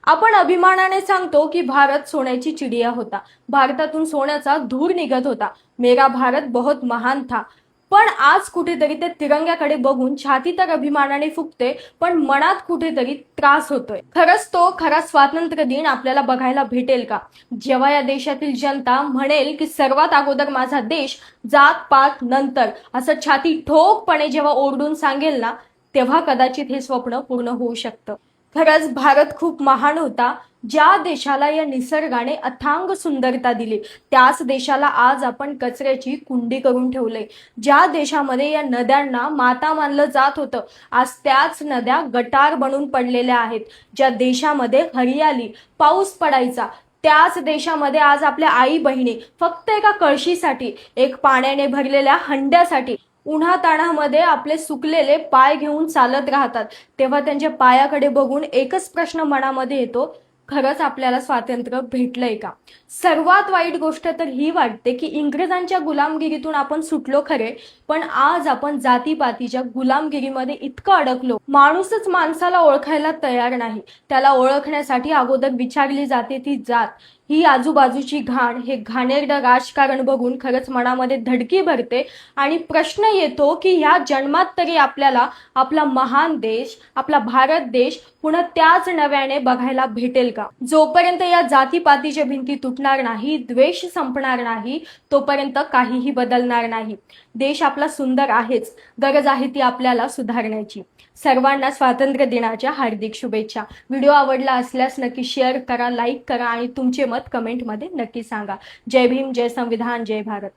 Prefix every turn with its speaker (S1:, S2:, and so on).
S1: आपण अभिमानाने सांगतो की भारत सोन्याची चिडिया होता. भारतातून सोन्याचा धूर निघत होता. मेरा भारत बहुत महान था. पण आज कुठेतरी ते तिरंग्याकडे बघून छाती तर अभिमानाने फुगते, पण मनात कुठेतरी त्रास होतोय. खरंच तो खरा स्वातंत्र्य दिन आपल्याला बघायला भेटेल का, जेव्हा या देशातील जनता म्हणेल की सर्वात अगोदर माझा देश, जात पात नंतर, असं छाती ठोकपणे जेव्हा ओरडून सांगेल ना, तेव्हा कदाचित हे स्वप्न पूर्ण होऊ शकतं. खरंच भारत खूप महान होता. ज्या देशाला या निसर्गाने अथांग सुंदरता दिली, त्याच देशाला आज आपण कचऱ्याची कुंडी करून ठेवले. ज्या देशामध्ये या नद्यांना माता मानलं जात होतं, आज त्याच नद्या गटार बनून पडलेल्या आहेत. ज्या देशामध्ये हरियाली, पाऊस पडायचा, त्याच देशामध्ये आज आपल्या आई बहिणी फक्त एका कळशीसाठी, एक पाण्याने भरलेल्या हंड्यासाठी उन्हाताणामध्ये आपले सुकलेले पाय घेऊन चालत राहतात. तेव्हा त्यांच्या पायाकडे बघून एकच प्रश्न मनामध्ये येतो, खरंच आपल्याला स्वातंत्र्य भेटलंय का? सर्वात वाईट गोष्ट तर ही वाटते की इंग्रजांच्या गुलामगिरीतून आपण सुटलो खरे, पण आज आपण जातीपातीच्या गुलामगिरीमध्ये इतकं अडकलो. माणूसच माणसाला ओळखायला तयार नाही. त्याला ओळखण्यासाठी अगोदर विचारली जाते ती जात. ही आजूबाजूची घाण, हे घाणेरडं राजकारण बघून खरंच मनामध्ये धडकी भरते आणि प्रश्न येतो की ह्या जन्मात तरी आपल्याला आपला महान देश, आपला भारत देश पुन्हा त्याच नव्याने बघायला भेटेल का? जोपर्यंत या जातीपातीच्या भिंती तुटणार नाही, द्वेष संपणार नाही, तोपर्यंत काहीही बदलणार नाही. देश आपला सुंदर आहेच, गरज आहे ती आपल्याला सुधारण्याची. सर्वांना स्वातंत्र्य दिनाच्या हार्दिक शुभेच्छा. व्हिडिओ आवडला असल्यास नक्की शेअर करा, लाईक करा आणि तुमचे मत कमेंटमध्ये नक्की सांगा. जय भीम, जय संविधान, जय भारत.